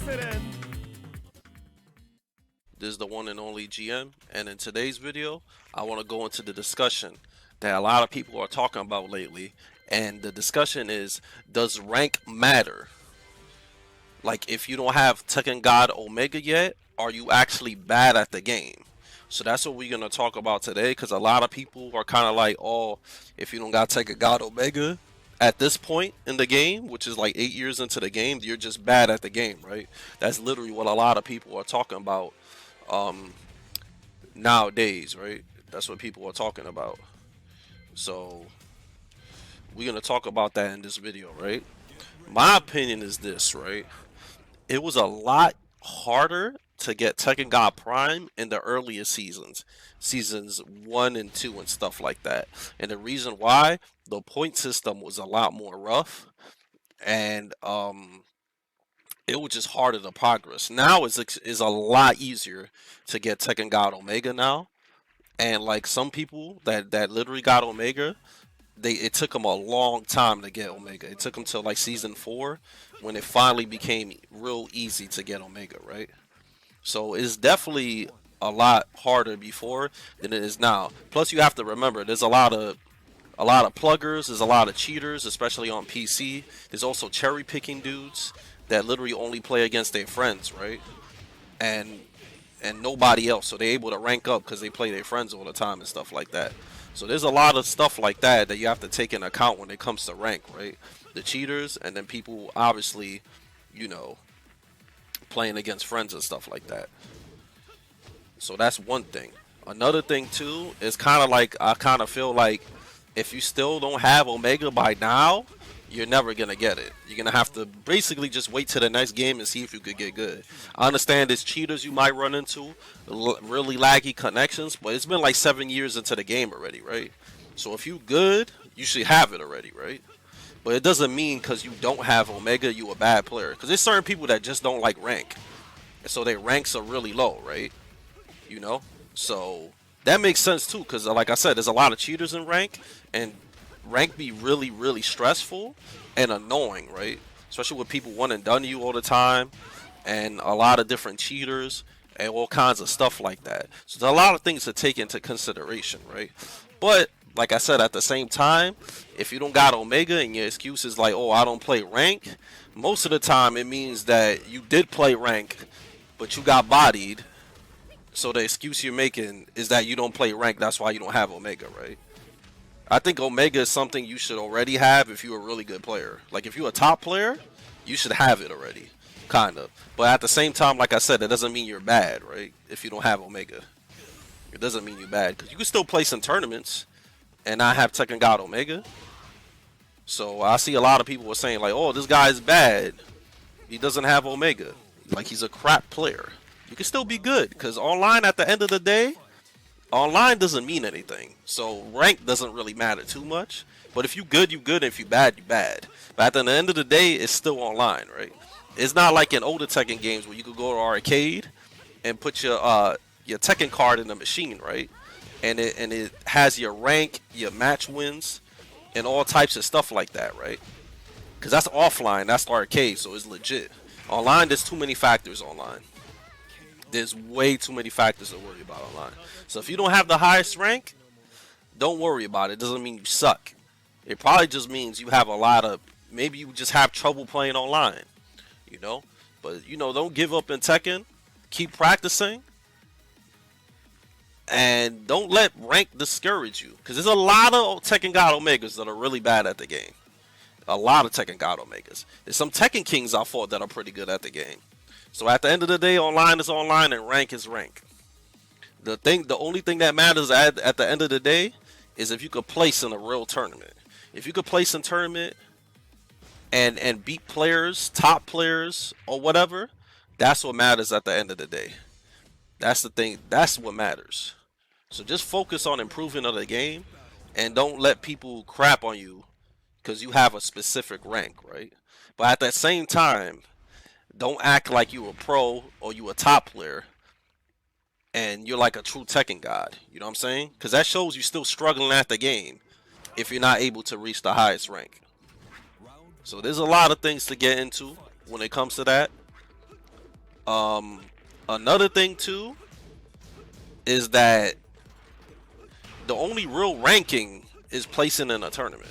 This is the one and only GM, and in today's video, I want to go into the discussion that a lot of people are talking about lately, and the discussion is, does rank matter? Like, if you don't have Tekken God Omega yet, are you actually bad at the game? So that's what we're going to talk about today, because a lot of people are kind of like, oh, if you don't got Tekken God Omega at this point in the game, which is like 8 years into the game, you're just bad at the game, right? That's literally what a lot of people are talking about um, nowadays, right? That's what people are talking about. So we're gonna talk about that in this video, right? My opinion is this, right? It was a lot harder to get Tekken God Prime in the earlier seasons, seasons 1 and 2 and stuff like that. And the reason why, the point system was a lot more rough, and it was just harder to progress. Now is a lot easier to get Tekken God Omega now, and like some people that literally got Omega, it took them a long time to get Omega. It took them till like season 4 when it finally became real easy to get Omega, right? So it's definitely a lot harder before than it is now. Plus, you have to remember there's a lot of pluggers, there's a lot of cheaters, especially on PC. There's also cherry picking dudes that literally only play against their friends, right? And nobody else, so they're able to rank up because they play their friends all the time and stuff like that. So there's a lot of stuff like that that you have to take into account when it comes to rank, right? The cheaters, and then people obviously, you know, playing against friends and stuff like that. So that's one thing. Another thing too is kind of like, I kind of feel like if you still don't have Omega by now, you're never gonna get it. You're gonna have to basically just wait to the next game and see if you could get good. I understand there's cheaters you might run into, really laggy connections, but it's been like 7 years into the game already, right? So if you good, you should have it already, right? But it doesn't mean because you don't have Omega, you a bad player. Because there's certain people that just don't like rank, and so their ranks are really low, right? You know, so that makes sense too. Because like I said, there's a lot of cheaters in rank, and rank be really, really stressful and annoying, right? Especially with people one and done you all the time, and a lot of different cheaters and all kinds of stuff like that. So there's a lot of things to take into consideration, right? But like I said, at the same time, if you don't got Omega and your excuse is like, oh, I don't play rank, most of the time it means that you did play rank, but you got bodied. So the excuse you're making is that you don't play rank. That's why you don't have Omega, right? I think Omega is something you should already have if you're a really good player. Like if you're a top player, you should have it already, kind of. But at the same time, like I said, it doesn't mean you're bad, right? If you don't have Omega, it doesn't mean you're bad because you can still play some tournaments and not have Tekken God Omega. So I see a lot of people were saying like, "Oh, this guy's bad. He doesn't have Omega. Like he's a crap player." You can still be good because online, at the end of the day, online doesn't mean anything. So rank doesn't really matter too much. But if you good, you good. If you bad, you bad. But at the end of the day, it's still online, right? It's not like in older Tekken games where you could go to arcade and put your Tekken card in the machine, right? And it has your rank, your match wins, and all types of stuff like that, right? Because that's offline, that's the arcade, so it's legit. Online, there's too many factors online. There's way too many factors to worry about online. So if you don't have the highest rank, don't worry about it. It doesn't mean you suck. It probably just means you have a lot of, maybe you just have trouble playing online, you know? But, you know, don't give up in Tekken. Keep practicing. And don't let rank discourage you. Because there's a lot of Tekken God Omegas that are really bad at the game. A lot of Tekken God Omegas. There's some Tekken Kings I fought that are pretty good at the game. So at the end of the day, online is online and rank is rank. The only thing that matters at the end of the day is if you could place in a real tournament. If you could place in tournament and beat players, top players or whatever, that's what matters at the end of the day. That's the thing. That's what matters. So just focus on improving of the game and don't let people crap on you because you have a specific rank, right? But at the same time, don't act like you a pro or you a top player and you're like a true Tekken god. You know what I'm saying? Because that shows you still struggling at the game if you're not able to reach the highest rank. So there's a lot of things to get into when it comes to that. Another thing too is that the only real ranking is placing in a tournament.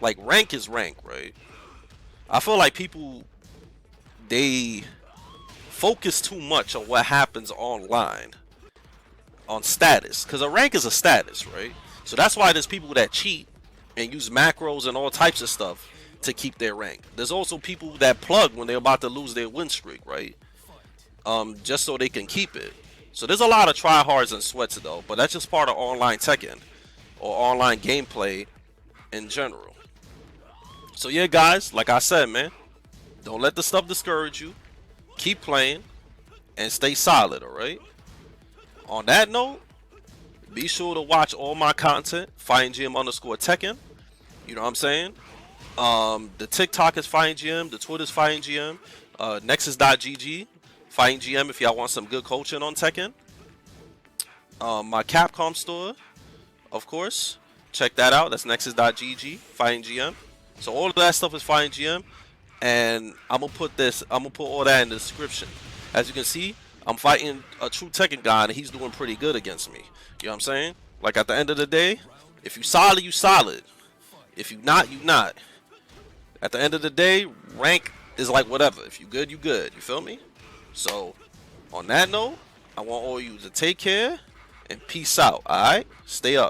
Like, rank is rank, right? I feel like people, they focus too much on what happens online, on status, because a rank is a status, right? So that's why there's people that cheat and use macros and all types of stuff to keep their rank. There's also people that plug when they're about to lose their win streak, right? Just so they can keep it. So there's a lot of tryhards and sweats though, but that's just part of online Tekken or online gameplay in general. So yeah, guys, like I said, man, don't let the stuff discourage you. Keep playing and stay solid, alright? On that note, be sure to watch all my content, fightinggm_Tekken. You know what I'm saying? The TikTok is fightinggm, the Twitter is fightinggm, nexus.gg, fightinggm if y'all want some good coaching on Tekken. My Capcom store, of course, check that out. That's nexus.gg, fightinggm. So all of that stuff is fightinggm, and I'm gonna put all that in the description. As you can see, I'm fighting a true Tekken guy, and he's doing pretty good against me. You know what I'm saying? Like, at the end of the day, if you solid, you solid. If you not, you not. At the end of the day, rank is like whatever. If you good, you good. You feel me? So, on that note, I want all of you to take care and peace out. Alright? Stay up.